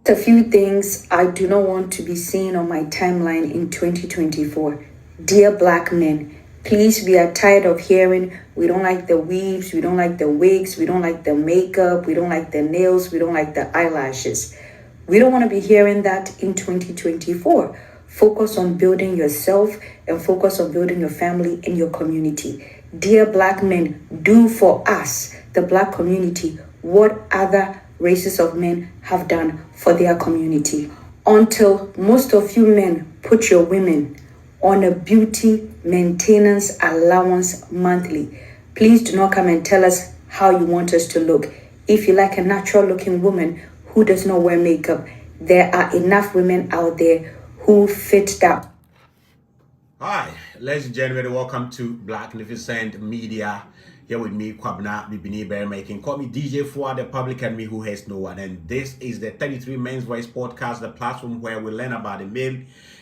A few things I do not want to be seeing on my timeline in 2024. Dear black men, please, we are tired of hearing we don't like the weaves, we don't like the wigs, we don't like the makeup, we don't like the nails, we don't like the eyelashes. We don't want to be hearing that in 2024. Focus on building yourself and focus on building your family and your community. Dear black men, do for us, the black community, what other races of men have done for their community. Until most of you men put your women on a beauty maintenance allowance monthly, please do not come and tell us how you want us to look. If you like a natural looking woman who does not wear makeup, there are enough women out there who fit that. Hi, ladies and gentlemen, welcome to Blacknificent Media. Here with me, Kwabna Bibini Bear Making. Call me DJ Fuad, the public enemy who hates no one. And this is the 33 Men's Voice Podcast, the platform where we learn about the male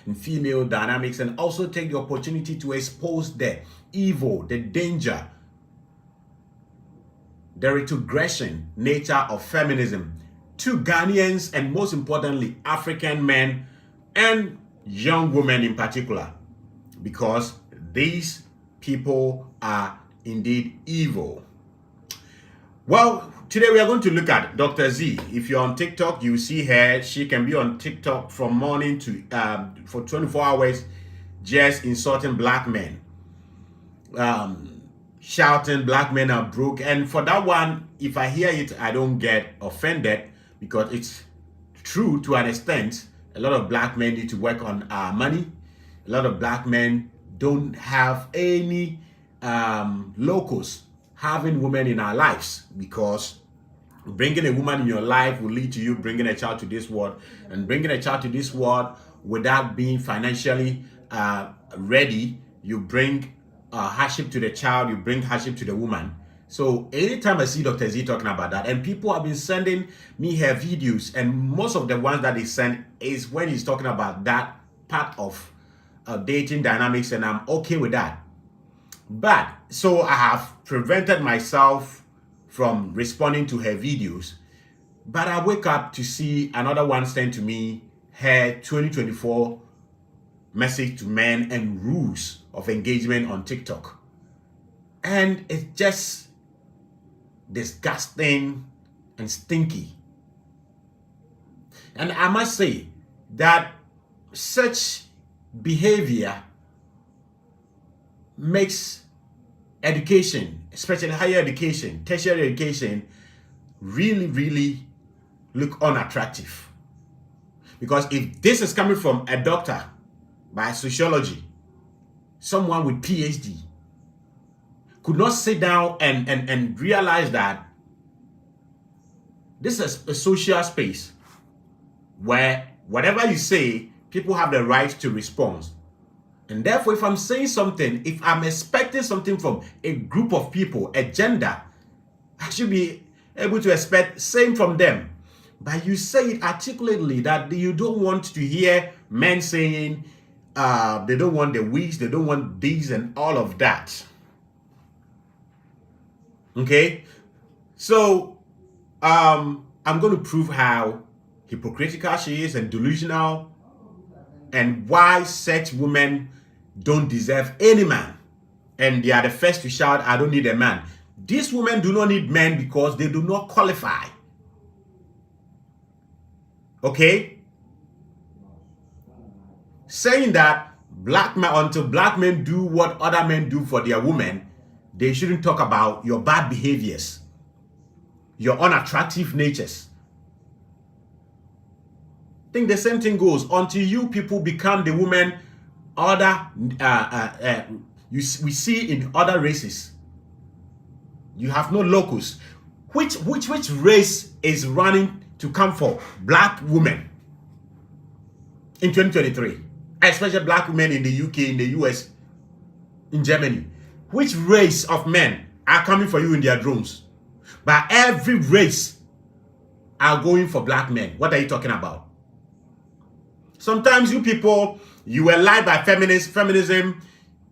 and female dynamics and also take the opportunity to expose the evil, the danger, the retrogression nature of feminism to Ghanaians and most importantly, African men and young women in particular, because these people are indeed evil. Well, today we are going to look at Dr. Z. If you're on TikTok, you see her. She can be on TikTok from morning to for 24 hours, just insulting black men, shouting black men are broke. And for that one, if I hear it, I don't get offended because it's true to an extent. A lot of black men need to work on money. A lot of black men don't have any locus having women in our lives, because bringing a woman in your life will lead to you bringing a child to this world, and bringing a child to this world without being financially ready, you bring hardship to the child, you bring hardship to the woman. So anytime I see Dr. Z talking about that, and people have been sending me her videos, and most of the ones that they send is when he's talking about that part of dating dynamics, and I'm okay with that. But so I have prevented myself from responding to her videos. But I wake up to see another one sent to me, her 2024 message to men and rules of engagement on TikTok. And it's just disgusting and stinky. And I must say that such behavior makes education, especially higher education, tertiary education, really, really look unattractive. Because if this is coming from a doctor by sociology, someone with PhD, could not sit down and realize that this is a social space where whatever you say, people have the right to respond. And therefore, if I'm saying something, if I'm expecting something from a group of people, a gender, I should be able to expect same from them. But you say it articulately that you don't want to hear men saying they don't want the wigs, they don't want these and all of that. Okay? So, I'm going to prove how hypocritical she is and delusional, and why such women don't deserve any man. And they are the first to shout, I don't need a man. These women do not need men because they do not qualify. Okay? Saying that until black men do what other men do for their women, they shouldn't talk about your bad behaviors, your unattractive natures. I think the same thing goes until you people become the women we see in other races. You have no locus. Which race is running to come for black women in 2023? Especially black women in the UK, in the US, in Germany. Which race of men are coming for you in their drones? But every race are going for black men. What are you talking about? Sometimes you people, you were lied by feminism.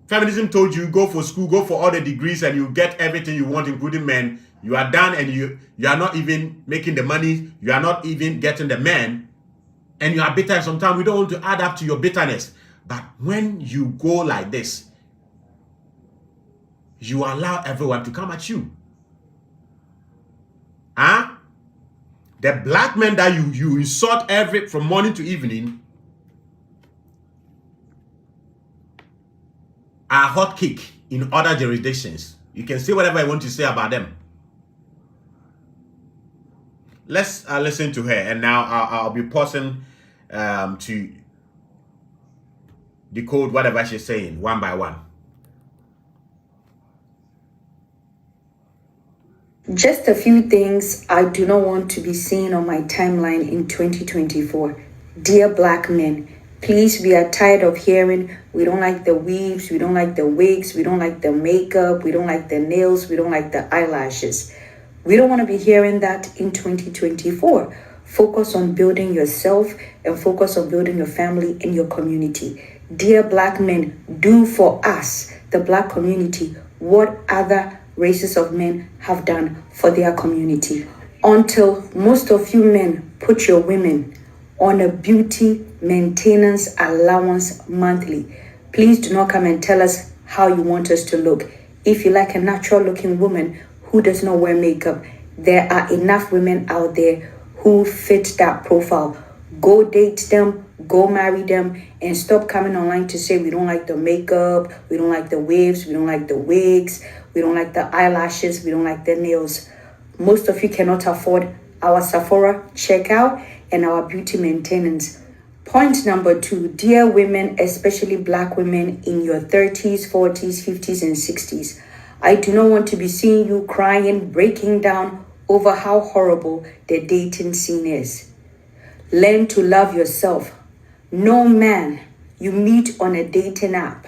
Feminism told you go for school, go for all the degrees, and you get everything you want, including men. You are done, and you are not even making the money. You are not even getting the men. and you are bitter, and sometimes we don't want to add up to your bitterness. But when you go like this, you allow everyone to come at you. Huh? The black men that you insult from morning to evening are hot cake in other jurisdictions. You can say whatever you want to say about them. Let's listen to her, and now I'll be pausing to decode whatever she's saying one by one. Just a few things I do not want to be seen on my timeline in 2024. Dear black men, please, we are tired of hearing we don't like the weaves, we don't like the wigs, we don't like the makeup, we don't like the nails, we don't like the eyelashes. We don't want to be hearing that in 2024. Focus on building yourself and focus on building your family and your community. Dear black men, do for us, the black community, what other races of men have done for their community. Until most of you men put your women on a beauty maintenance allowance monthly, please do not come and tell us how you want us to look. If you like a natural looking woman who does not wear makeup, there are enough women out there who fit that profile. Go date them, go marry them, and stop coming online to say we don't like the makeup, we don't like the waves, we don't like the wigs, we don't like the eyelashes, we don't like the nails. Most of you cannot afford our Sephora checkout and our beauty maintenance. Point number 2, dear women, especially black women in your 30s, 40s, 50s, and 60s. I do not want to be seeing you crying, breaking down over how horrible the dating scene is. Learn to love yourself. No man you meet on a dating app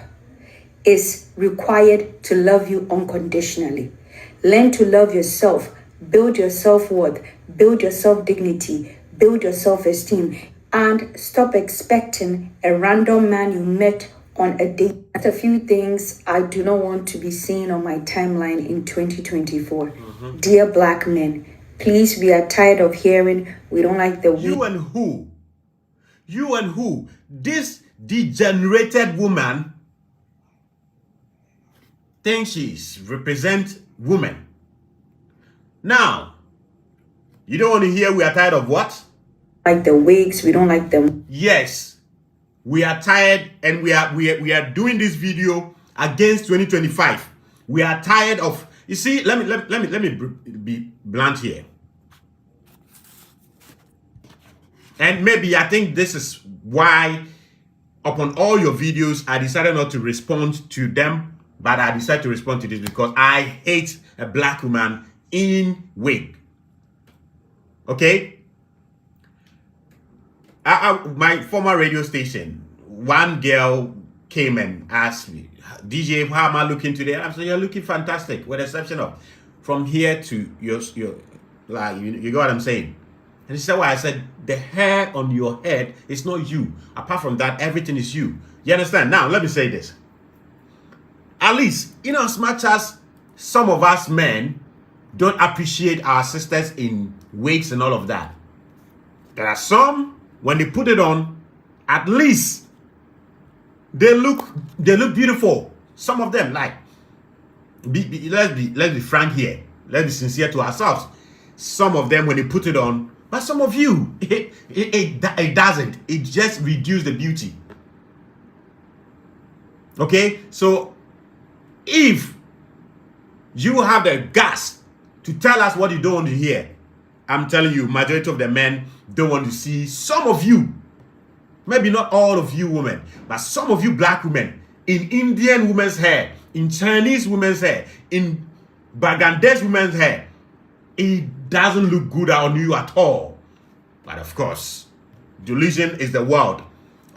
is required to love you unconditionally. Learn to love yourself. Build your self-worth. Build your self-dignity. Build your self-esteem. And stop expecting a random man you met on a date. A few things I do not want to be seeing on my timeline in 2024. Dear black men, please, we are tired of hearing we don't like the You and who? You and who? This degenerated woman thinks she's represent women. Now, you don't want to hear we are tired of what? like the wigs, we don't like them. Yes, we are tired, and we are doing this video against 2025. We are tired of. You see, let me be blunt here. And maybe I think this is why, upon all your videos, I decided not to respond to them, but I decided to respond to this because I hate a black woman in wig. Okay? My former radio station, one girl came and asked me, DJ, how am I looking today? I said, you're looking fantastic, with the exception of from here to your like, you got what I'm saying? And she said, well, I said, the hair on your head is not you. Apart from that, everything is you. You understand? Now, let me say this. At least, as much as some of us men don't appreciate our sisters in wigs and all of that, there are some, when they put it on, at least they look beautiful. Some of them, like, let's be frank here. Let's be sincere to ourselves. Some of them, when they put it on, but some of you, it doesn't. It just reduces the beauty. Okay? So, if you have the guts to tell us what you don't want to hear, I'm telling you, majority of the men don't want to see some of you, maybe not all of you women, but some of you black women, in Indian women's hair, in Chinese women's hair, in Bangladesh women's hair. It doesn't look good on you at all. But of course, delusion is the world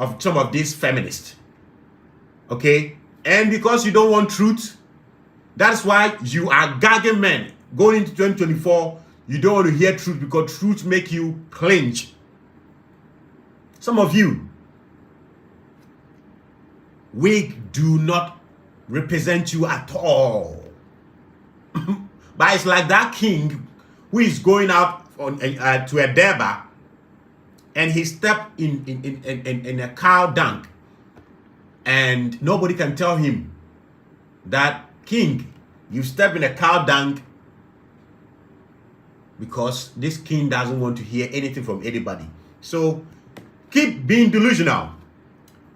of some of these feminists. Okay? And because you don't want truth, that's why you are gagging men. Going into 2024, you don't want to hear truth because truth make you cringe. Some of you, wig do not represent you at all. But it's like that king who is going out on to a Deba and he stepped in a cow dung, and nobody can tell him that, king, you step in a cow dung, because this king doesn't want to hear anything from anybody. So keep being delusional.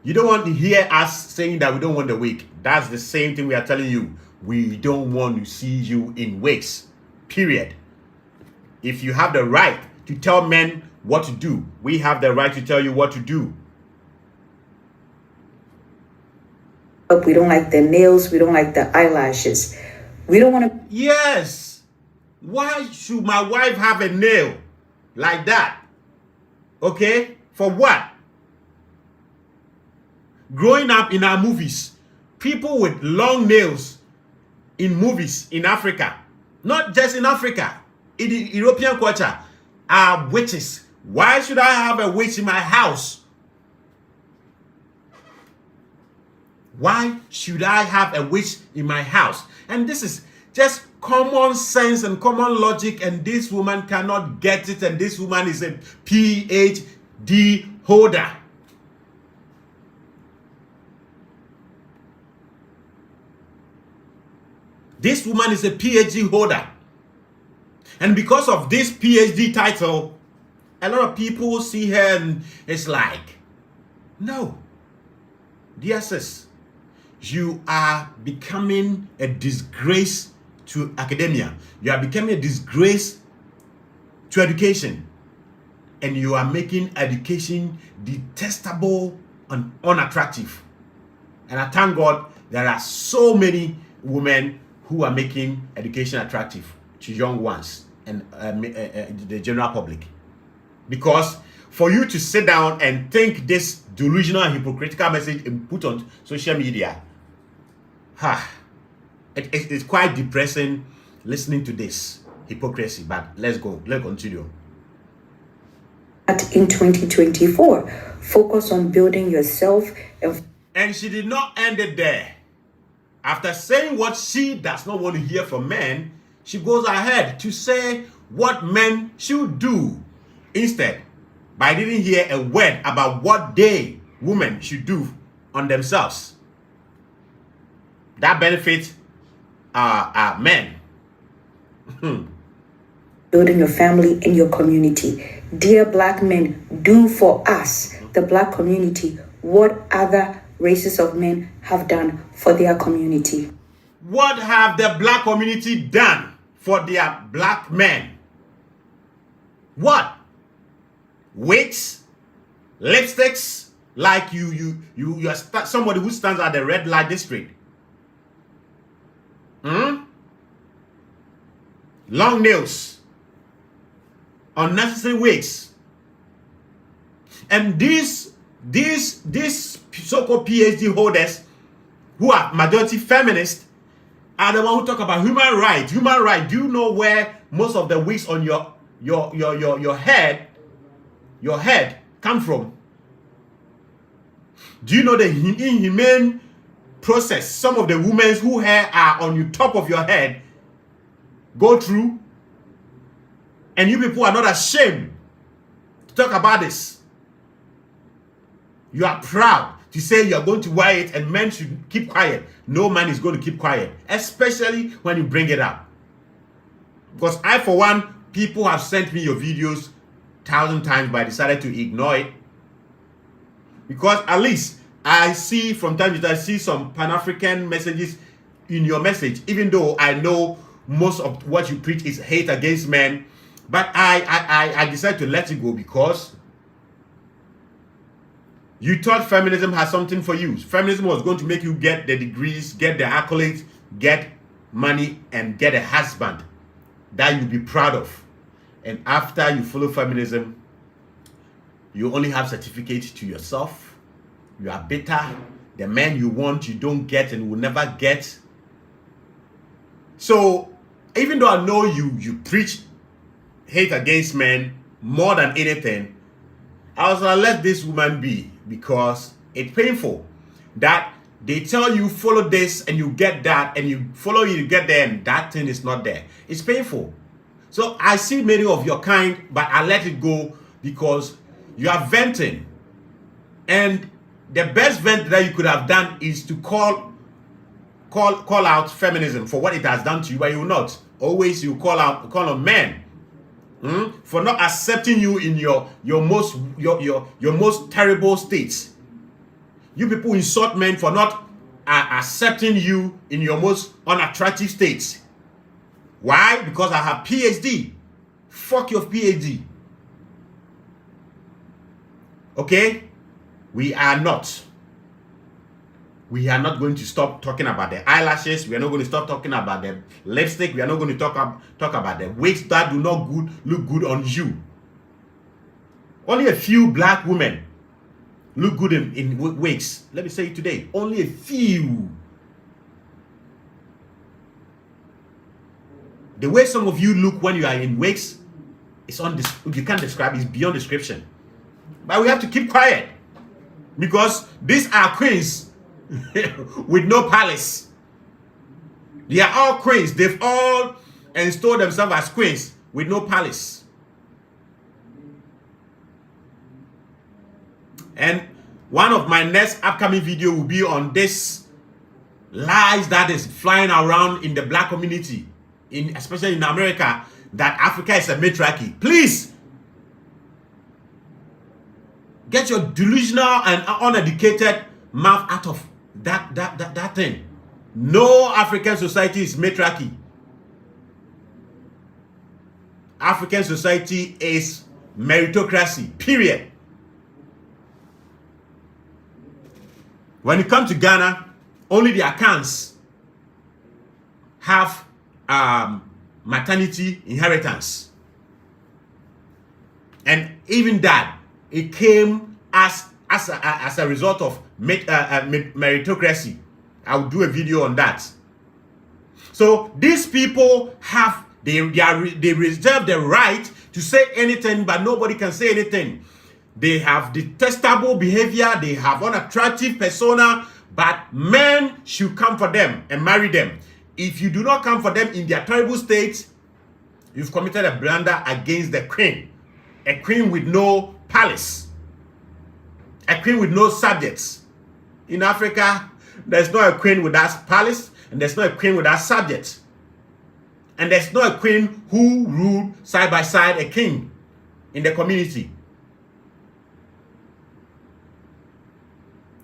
You don't want to hear us saying that we don't want the wig. That's the same thing we are telling you. We don't want to see you in wigs. Period. If you have the right to tell men what to do, we have the right to tell you what to do. We don't like the nails. We don't like the eyelashes. We don't want to. Yes. Why should my wife have a nail like that? Okay? For what? Growing up in our movies, people with long nails in movies in Africa, not just in Africa, in the European culture, are witches. Why should I have a witch in my house? Why should I have a witch in my house? And this is just common sense and common logic, and this woman cannot get it, and this woman is a PhD holder. This woman is a PhD holder. And because of this PhD title, a lot of people see her and it's like, no, dear sis, you are becoming a disgrace to academia. You are becoming a disgrace to education. And you are making education detestable and unattractive. And I thank God there are so many women who are making education attractive to young ones and the general public. Because for you to sit down and think this delusional and hypocritical message and put on social media, it's quite depressing listening to this hypocrisy. But let's continue. In 2024, focus on building yourself. And she did not end it there. After saying what she does not want to hear from men, she goes ahead to say what men should do instead. But I didn't hear a word about what women should do on themselves. That benefits men. Building your family and your community. Dear Black men, do for us, the Black community, what other races of men have done for their community. What have the Black community done for their Black men? What? Wigs, lipsticks, like you are somebody who stands at the red light district. Long nails, unnecessary wigs, and these so-called PhD holders, who are majority feminists, are the ones who talk about human rights. Human rights. Do you know where most of the wigs on your head come from? Do you know the inhumane process some of the women whose hair are on the top of your head go through? And you people are not ashamed to talk about this. You are proud to say you are going to wear it, and men should keep quiet. No man is going to keep quiet, especially when you bring it up. Because I, for one, people have sent me your videos 1,000 times, but I decided to ignore it. Because at least I see from time to time, I see some Pan-African messages in your message, even though I know most of what you preach is hate against men. But I decided to let it go because you thought feminism has something for you. Feminism was going to make you get the degrees, get the accolades, get money, and get a husband that you'll be proud of. And after you follow feminism, you only have certificates to yourself. You are bitter. The man you want, you don't get and will never get. So even though I know you preach hate against men more than anything, I was like, let this woman be, because it's painful that they tell you follow this and you get that, and you follow you get there and that thing is not there. It's painful. So I see many of your kind, but I let it go because You are venting. And the best vent that you could have done is to call out feminism for what it has done to you, but you will not. Always you call on men for not accepting you in your most terrible states. You people insult men for not accepting you in your most unattractive states. Why? Because I have PhD. Fuck your PhD. Okay? We are not going to stop talking about the eyelashes. We are not going to stop talking about the lipstick. We are not going to talk about the wigs that do not look good on you. Only a few black women look good in wigs. Let me say it today. Only a few. The way some of you look when you are in wigs, you can't describe. It's beyond description. But we have to keep quiet because these are queens with no palace. They are all queens. They've all installed themselves as queens with no palace. And one of my next upcoming video will be on this lies that is flying around in the black community, especially in America, that Africa is a matriarchy. Please get your delusional and uneducated mouth out of that thing. No African society is matriarchy. African society is meritocracy, period. When it comes to Ghana, only the Akans have maternity inheritance. And even that, it came as a result of meritocracy. I'll do a video on that. So these people they reserve the right to say anything, but nobody can say anything. They have detestable behavior, they have unattractive persona, but men should come for them and marry them. If you do not come for them in their terrible state, you've committed a blunder against the queen. A queen with no palace. A queen with no subjects. In Africa, there's not a queen without palace, and there's not a queen without subjects. And there's not a queen who ruled side by side a king in the community.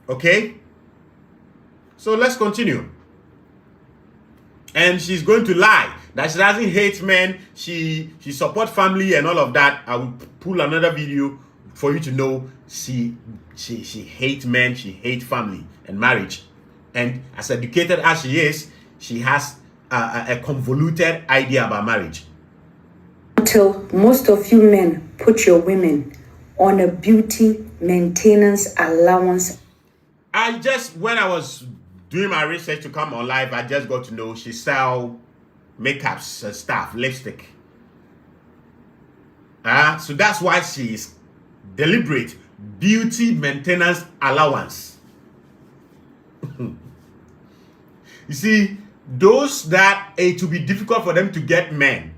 Okay? So let's continue. And she's going to lie that she doesn't hate men, she supports family and all of that. I will pull another video for you to know she hates men, she hates family and marriage. And as educated as she is, she has a convoluted idea about marriage. Until most of you men put your women on a beauty maintenance allowance. When I was doing my research to come on live, I just got to know she sell makeups and stuff, lipstick. So that's why she is deliberate beauty maintenance allowance. You see, those that it will be difficult for them to get men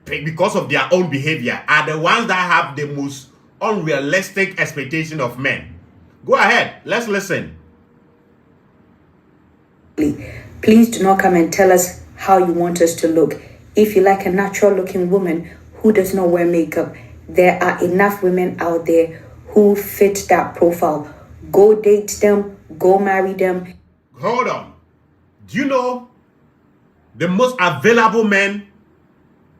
because of their own behavior are the ones that have the most unrealistic expectation of men. Go ahead, let's listen. Please do not come and tell us how you want us to look. If you like a natural looking woman who does not wear makeup, there are enough women out there who fit that profile. Go date them, go marry them. Hold on. Do you know the most available men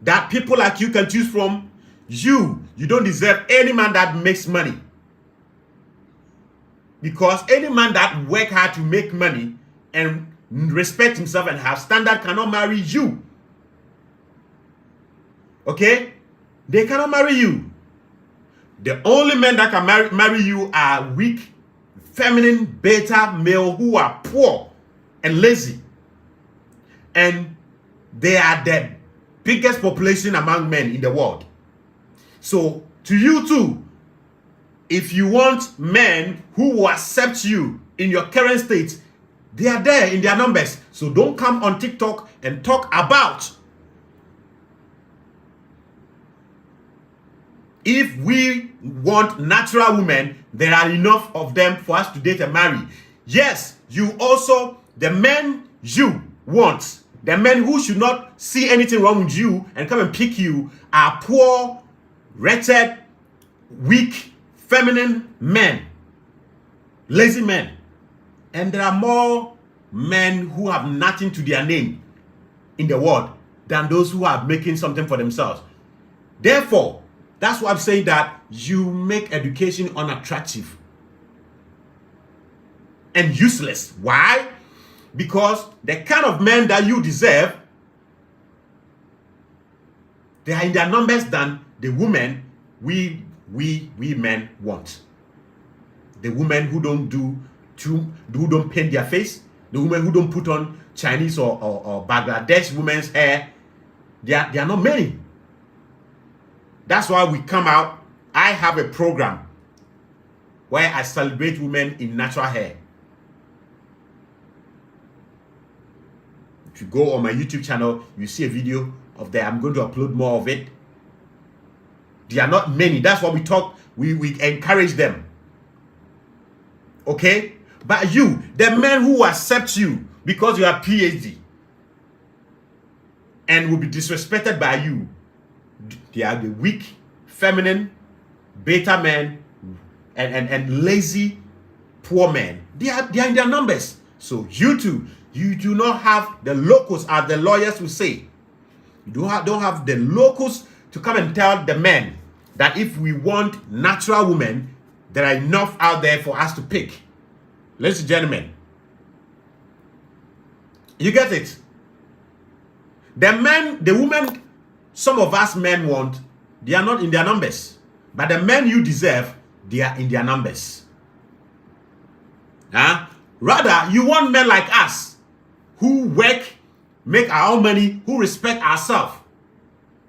that people like you can choose from? You don't deserve any man that makes money. Because any man that work hard to make money and respect himself and have standard cannot marry you. Okay? They cannot marry you. The only men that can marry you are weak, feminine, beta male who are poor and lazy. And they are the biggest population among men in the world. So to you too, if you want men who will accept you in your current state, they are there in their numbers. So don't come on TikTok and talk about if we want natural women, there are enough of them for us to date and marry. Yes, you also, the men you want, the men who should not see anything wrong with you and come and pick you, are poor, wretched, weak, feminine men, lazy men. And there are more men who have nothing to their name in the world than those who are making something for themselves. Therefore, that's why I'm saying that you make education unattractive and useless. Why? Because the kind of men that you deserve, they are in their numbers than the women we men want. The women who don't paint their face, the women who don't put on Chinese or Bangladesh women's hair, they are not many. That's why we come out. I have a program where I celebrate women in natural hair. If you go on my YouTube channel, you see a video of that. I'm going to upload more of it. There are not many. That's what we talk. We encourage them. Okay? But you, the men who accept you because you are PhD and will be disrespected by you, they are the weak, feminine, beta men and lazy, poor men. They are in their numbers. So you too, you do not have the locus, as the lawyers will say. You don't have the locus to come and tell the men that if we want natural women, there are enough out there for us to pick. Ladies and gentlemen, you get it? The women some of us men want, they are not in their numbers. But the men you deserve, they are in their numbers. Rather, you want men like us who work, make our own money, who respect ourselves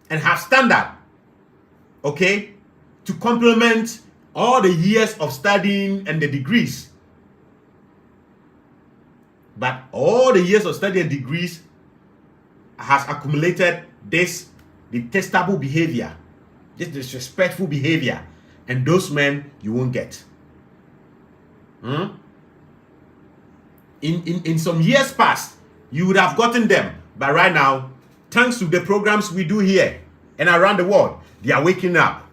and have standard, okay, to complement all the years of studying and the degrees. But all the years of study and degrees has accumulated this detestable behavior, this disrespectful behavior, and those men you won't get. In some years past, you would have gotten them, but right now, thanks to the programs we do here and around the world, they are waking up.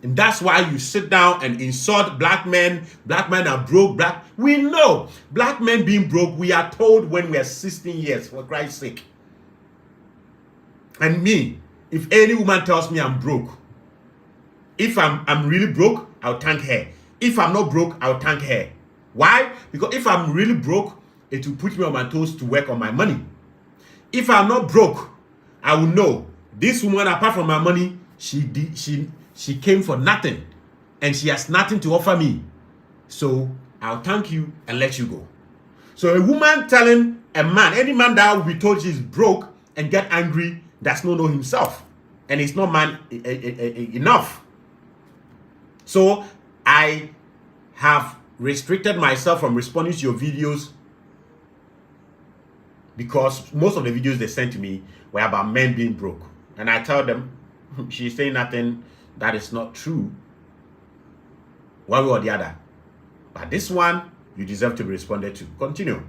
And that's why you sit down and insult black men. Black men are broke. We know black men being broke, we are told when we are 16 years, for Christ's sake. And me, if any woman tells me I'm broke, if I'm really broke, I'll thank her. If I'm not broke, I'll thank her. Why? Because if I'm really broke, it will put me on my toes to work on my money. If I'm not broke, I will know this woman, apart from my money, she came for nothing, and she has nothing to offer me. So I'll thank you and let you go. So a woman telling a man, any man that will be told she's broke and get angry, does not know himself, and it's not man enough. So I have restricted myself from responding to your videos because most of the videos they sent to me were about men being broke, and I tell them she's saying nothing that is not true, one way or the other. But this one, you deserve to be responded to. Continue.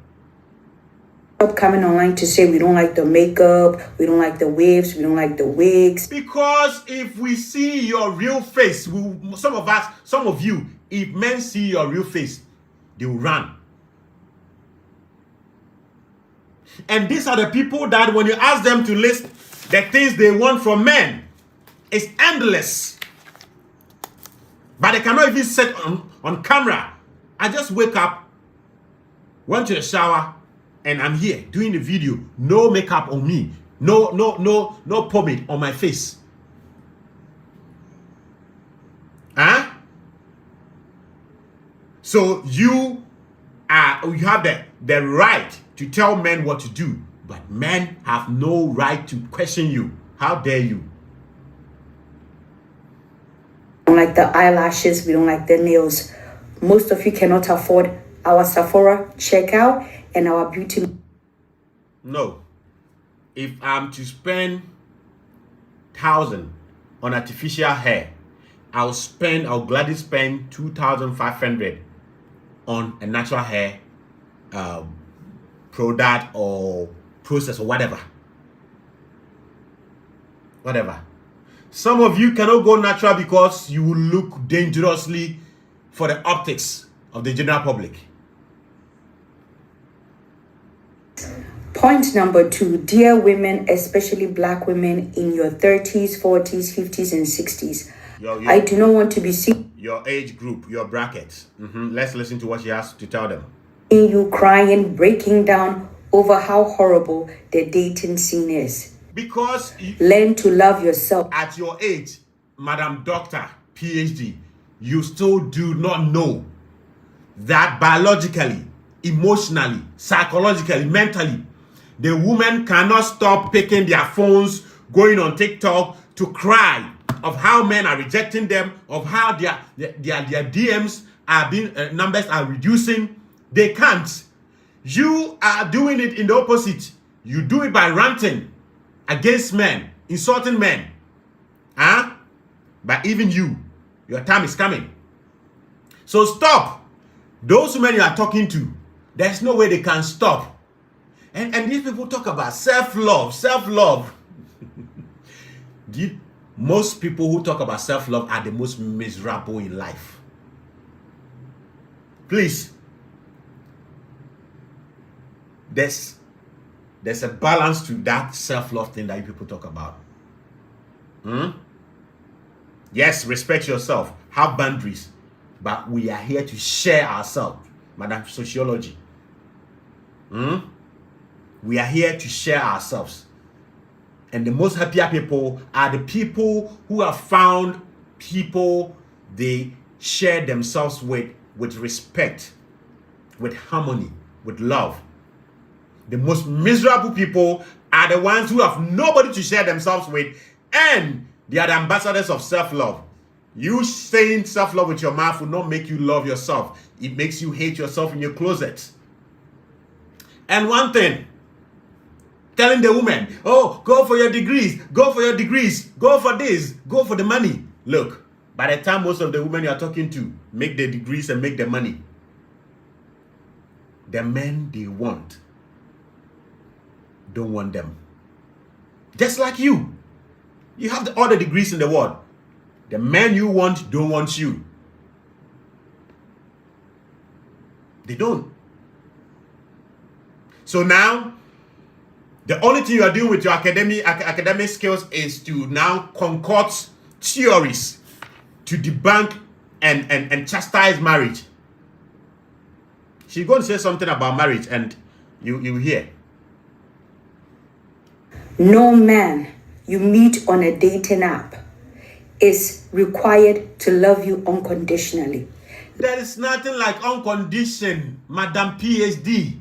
Coming online to say we don't like the makeup, we don't like the waves, we don't like the wigs. Because if we see your real face, some of you, if men see your real face, they will run. And these are the people that when you ask them to list the things they want from men, it's endless. But they cannot even sit on camera. I just wake up, went to the shower, and I'm here doing the video. No makeup on me. No pomade on my face. So you have the right to tell men what to do, but men have no right to question you. How dare you? We don't like the eyelashes, we don't like the nails. Most of you cannot afford our Sephora checkout and our beauty. No. If I'm to spend 1,000 on artificial hair I'll gladly spend 2,500 on a natural hair product or process or whatever. Some of you cannot go natural because you will look dangerously for the optics of the general public. Point number 2, dear women, especially black women in your 30s, 40s, 50s, and 60s. I do not want to be seen. Your age group, your bracket. Let's listen to what she has to tell them. In you crying, breaking down over how horrible the dating scene is. Because learn to love yourself. At your age, Madam Doctor, PhD, you still do not know that biologically, emotionally, psychologically, mentally, the women cannot stop picking their phones, going on TikTok to cry of how men are rejecting them, of how their DMs are being numbers are reducing. They can't. You are doing it in the opposite. You do it by ranting against men, insulting men. But even your time is coming. So stop. Those women you are talking to, there's no way they can stop. And these people talk about self-love. Most people who talk about self-love are the most miserable in life. Please. There's a balance to that self-love thing that you people talk about. Yes, respect yourself. Have boundaries. But we are here to share ourselves. Madam Sociology. We are here to share ourselves. And the most happier people are the people who have found people they share themselves with respect, with harmony, with love. The most miserable people are the ones who have nobody to share themselves with, and they are the ambassadors of self-love. You saying self-love with your mouth will not make you love yourself. It makes you hate yourself in your closet. And one thing, telling the woman, oh, go for your degrees, go for this, go for the money. Look, by the time most of the women you are talking to make the degrees and make the money, the men they want don't want them. Just like you. You have all the degrees in the world. The men you want don't want you. They don't. So now, the only thing you are doing with your academic skills is to now concoct theories to debunk and chastise marriage. She's going to say something about marriage, and you hear. No man you meet on a dating app is required to love you unconditionally. There is nothing like unconditioned, Madam PhD.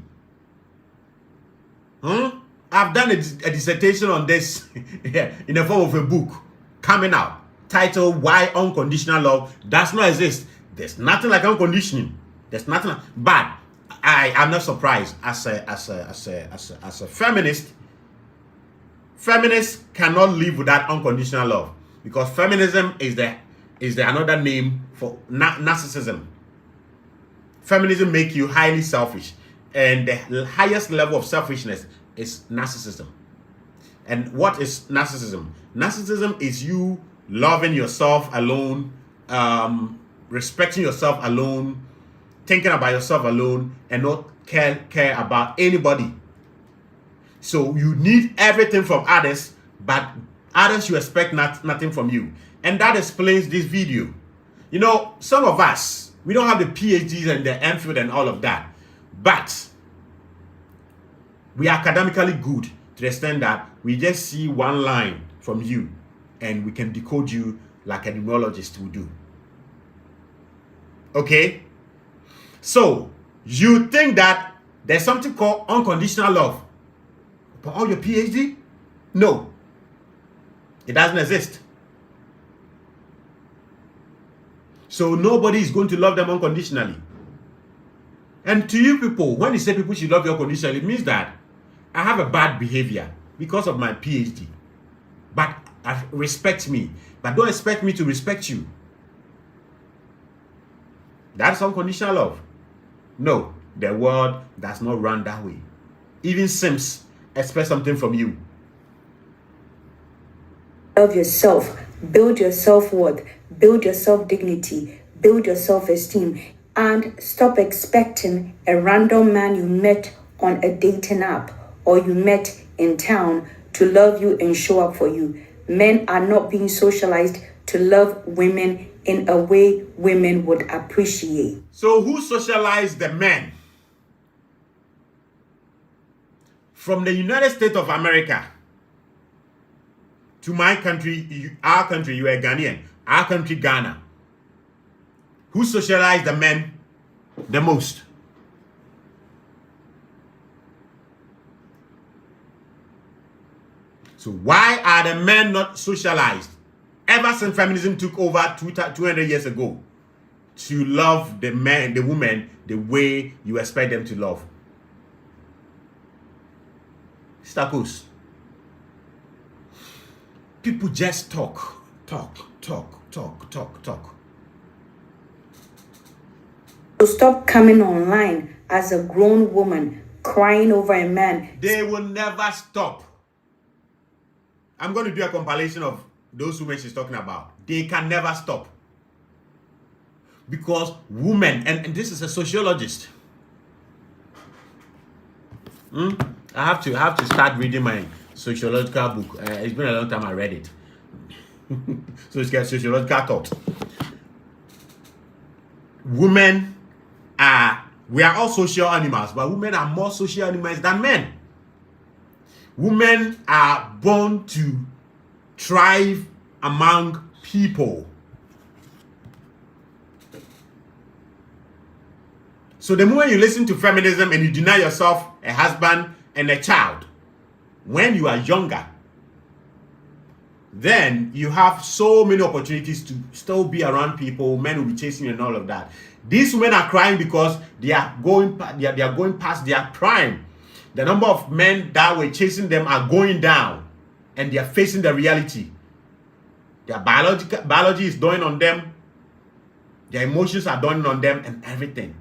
I've done a dissertation on this in the form of a book coming out titled "Why Unconditional Love Does Not Exist." There's nothing like unconditioning. There's nothing. But I am not surprised as a feminist. Feminists cannot live without unconditional love, because feminism is the another name for narcissism. Feminism makes you highly selfish, and the highest level of selfishness is narcissism. And what is narcissism? Narcissism is you loving yourself alone, respecting yourself alone, thinking about yourself alone, and not care about anybody. So you need everything from others, but others you expect nothing from you. And that explains this video. You know, some of us, we don't have the PhDs and the MPhil and all of that, but we are academically good to the extent that we just see one line from you and we can decode you like a numerologist would do. Okay? So, you think that there's something called unconditional love for all your PhD? No. It doesn't exist. So nobody is going to love them unconditionally. And to you people, when you say people should love you unconditionally, it means that I have a bad behavior because of my PhD. But respect me. But don't expect me to respect you. That's unconditional love. No, the world does not run that way. Even Sims expect something from you. Love yourself, build your self-worth, build your self-dignity, build your self-esteem, and stop expecting a random man you met on a dating app or you met in town to love you and show up for you. Men are not being socialized to love women in a way women would appreciate. So who socialized the men? From the United States of America to my country, our country, you are Ghanaian, our country, Ghana. Who socialized the men the most? So why are the men not socialized? Ever since feminism took over 200 years ago, to love the man, the woman, the way you expect them to love. Stakos. People just talk. So stop coming online as a grown woman crying over a man. They will never stop. I'm going to do a compilation of those women she's talking about. They can never stop. Because women, and this is a sociologist. I have to start reading my sociological book. It's been a long time I read it. So it's got sociological thought. We are all social animals, but women are more social animals than men. Women are born to thrive among people. So the moment you listen to feminism and you deny yourself a husband and a child when you are younger, then you have so many opportunities to still be around people. Men will be chasing you and all of that. These women are crying because they are going past their prime. The number of men that were chasing them are going down, and they are facing the reality. Their biology is dawning on them. Their emotions are dawning on them, and everything.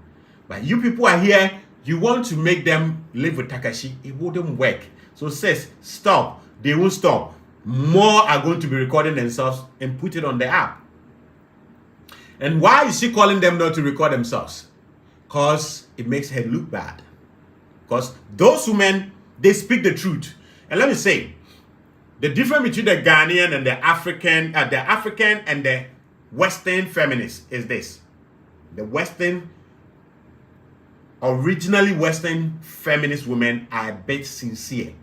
But you people are here. You want to make them live with Takashi. It wouldn't work. So sis, stop. They won't stop. More are going to be recording themselves and put it on the app. And why is she calling them not to record themselves? Because it makes her look bad. Because those women, they speak the truth. And let me say, the difference between the Ghanaian and the African and the Western feminists is this. The originally Western feminist women are a bit sincere.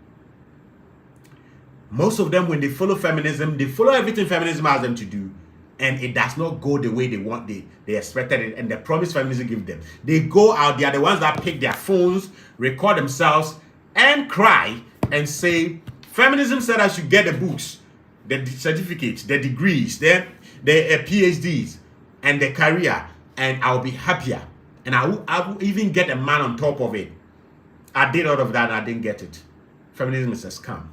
Most of them, when they follow feminism, they follow everything feminism asks them to do, and it does not go the way they want, they expected it, and the promise feminism gives them. They go out, they are the ones that pick their phones, record themselves, and cry, and say, feminism said I should get the books, the certificates, the degrees, the PhDs, and the career, and I'll be happier. And I will even get a man on top of it. I did all of that and I didn't get it. Feminism is a scam.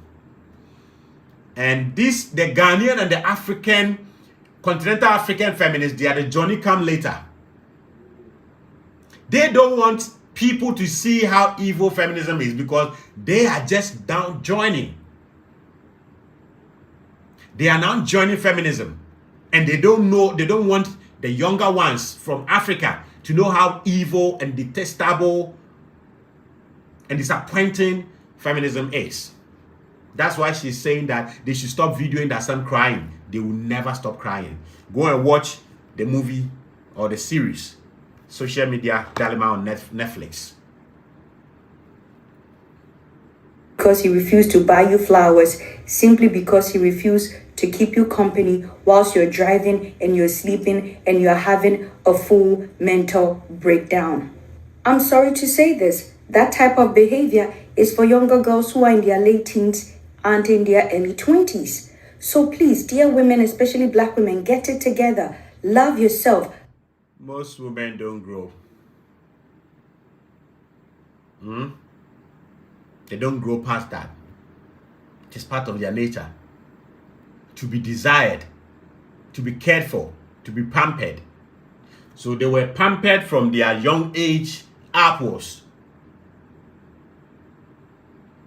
And the Ghanaian and the continental African feminists, they are the Johnny come later. They don't want people to see how evil feminism is because they are just down joining. They are now joining feminism. And they don't want the younger ones from Africa to know how evil and detestable and disappointing feminism is. That's why she's saying that they should stop videoing their son crying. They will never stop crying. Go and watch the movie or the series, Social Media Dilemma on Netflix. Because he refused to buy you flowers, simply because he refused to keep you company whilst you're driving and you're sleeping and you're having a full mental breakdown. I'm sorry to say this, that type of behavior is for younger girls who are in their late teens and in their early 20s. So please, dear women, especially black women, get it together. Love yourself. Most women don't grow. They don't grow past that. It is part of their nature. To be desired, to be cared for, to be pampered. So they were pampered from their young age upwards.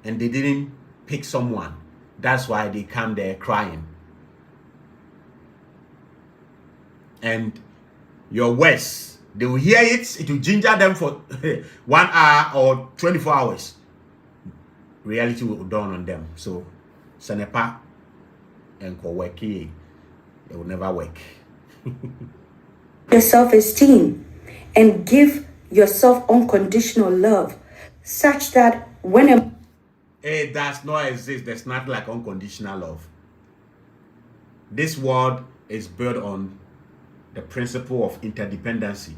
And they didn't pick someone. That's why they come there crying. And your words, they will hear it, it will ginger them for 1 hour or 24 hours. Reality will dawn on them. So, Sanepa and Koweki, it will never work. Your self-esteem and give yourself unconditional love such that when it does not exist. There's not like unconditional love. This world is built on the principle of interdependency.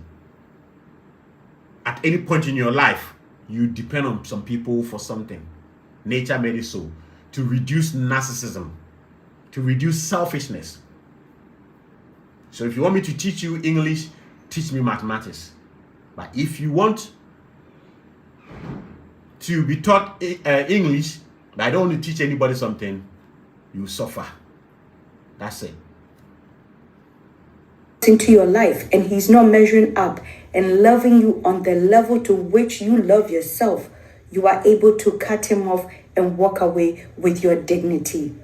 At any point in your life, you depend on some people for something. Nature made it so. To reduce narcissism, to reduce selfishness. So if you want me to teach you English, teach me mathematics. But if you want to be taught English, but I don't want to teach anybody something, you suffer. That's it. into your life and he's not measuring up and loving you on the level to which you love yourself, you are able to cut him off and walk away with your dignity.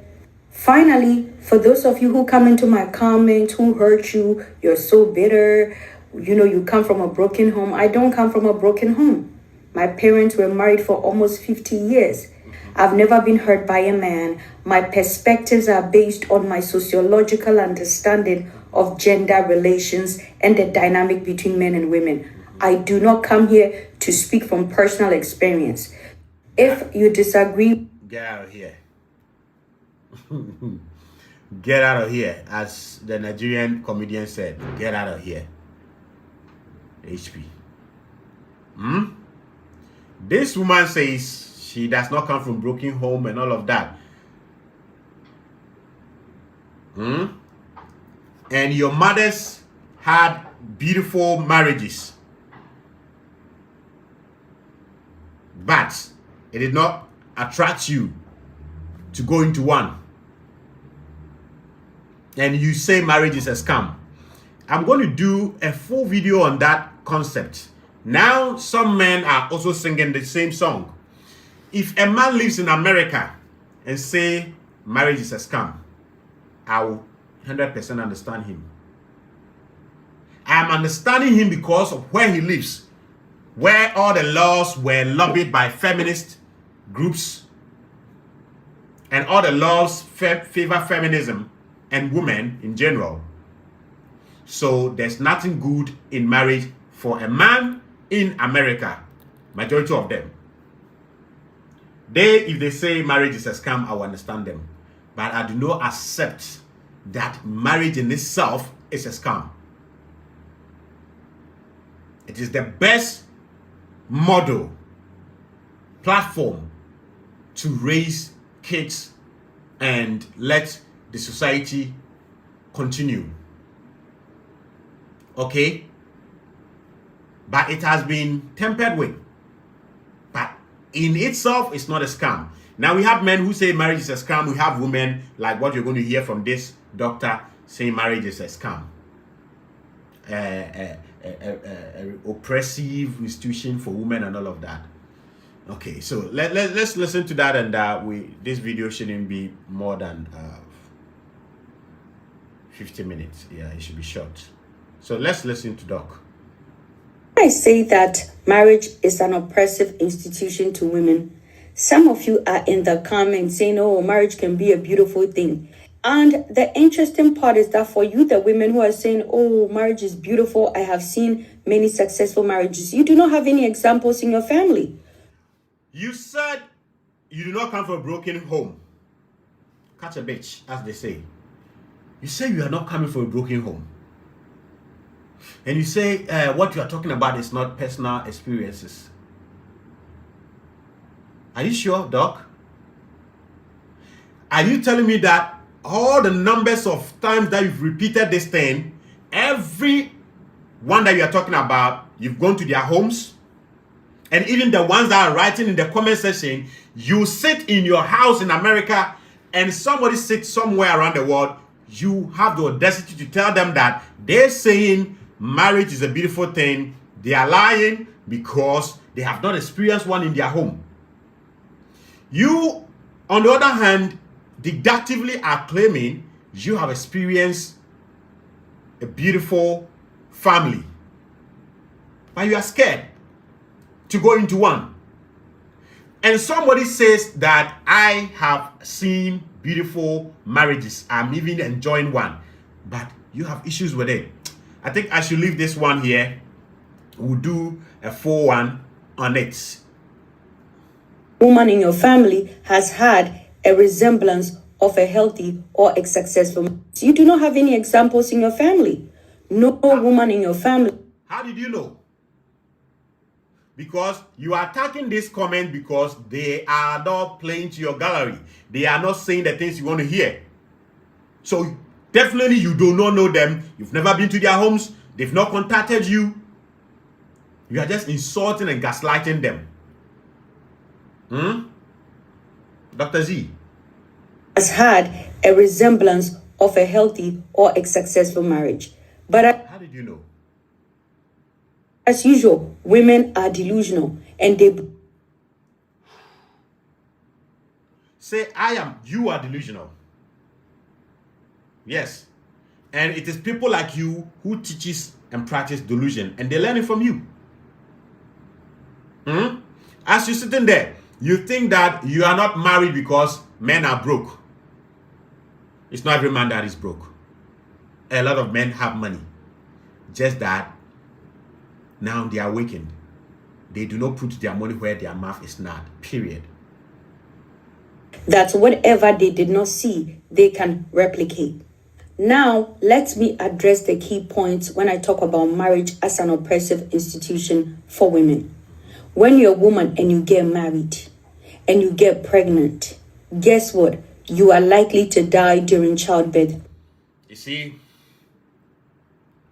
Finally, for those of you who come into my comments, who hurt you, you're so bitter, you come from a broken home. I don't come from a broken home. My parents were married for almost 50 years. I've never been hurt by a man. My perspectives are based on my sociological understanding of gender relations and the dynamic between men and women. I do not come here to speak from personal experience. If you disagree, get out of here. Get out of here. As the Nigerian comedian said, get out of here. HP. This woman says she does not come from broken home and all of that. And your mothers had beautiful marriages, but it did not attract you to go into one. And you say marriage is a scam. I'm going to do a full video on that concept. Now, some men are also singing the same song. If a man lives in America and say marriage is a scam, I will 100% understand him. I am understanding him because of where he lives, where all the laws were lobbied by feminist groups, and all the laws favor feminism and women in general. So there's nothing good in marriage for a man in America, majority of them. If they say marriage is a scam, I will understand them. But I do not accept that marriage in itself is a scam. It is the best model, platform to raise kids and let the society continue. Okay? But it has been tempered with. But in itself, it's not a scam. Now we have men who say marriage is a scam. We have women, like what you're going to hear from this doctor, saying marriage is a scam. Oppressive institution for women and all of that. Okay, so let's listen to that, and this video shouldn't be more than 50 minutes. Yeah, it should be short. So let's listen to Doc. I say that marriage is an oppressive institution to women. Some of you are in the comments saying, oh, marriage can be a beautiful thing. And the interesting part is that for you, the women who are saying, oh, marriage is beautiful, I have seen many successful marriages, you do not have any examples in your family. You said you do not come from a broken home. Catch a bitch, as they say. You say you are not coming from a broken home. And you say what you are talking about is not personal experiences. Are you sure, Doc? Are you telling me that all the numbers of times that you've repeated this thing, every one that you are talking about, you've gone to their homes? And even the ones that are writing in the comment section, you sit in your house in America and somebody sits somewhere around the world, you have the audacity to tell them that they're saying marriage is a beautiful thing, they are lying because they have not experienced one in their home. You, on the other hand, deductively are claiming you have experienced a beautiful family, but you are scared to go into one. And somebody says that I have seen beautiful marriages, I'm even enjoying one, but you have issues with it. I think I should leave this one here. We'll do a full one on it. Woman in your family has had a resemblance of a healthy or a successful marriage. You do not have any examples in your family. No woman in your family. How did you know? Because you are attacking this comment because they are not playing to your gallery. They are not saying the things you want to hear. So definitely you do not know them. You've never been to their homes. They've not contacted you. You are just insulting and gaslighting them. Dr. Z has had a resemblance of a healthy or a successful marriage. But how did you know? As usual, women are delusional and they say you are delusional. Yes. And it is people like you who teaches and practice delusion, and they learn it from you. As you're sitting there, you think that you are not married because men are broke. It's not every man that is broke. A lot of men have money. Just that now they are awakened. They do not put their money where their mouth is not. Period. That's whatever they did not see, they can replicate. Now, let me address the key points when I talk about marriage as an oppressive institution for women. When you're a woman and you get married and you get pregnant, guess what? You are likely to die during childbirth. You see,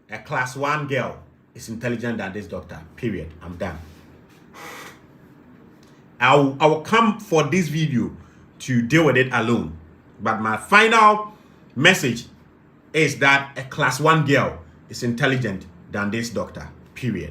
a class 1 girl is intelligent than this doctor. Period. I'm done. I will come for this video to deal with it alone. But my final message is that a class 1 girl is intelligent than this doctor. Period.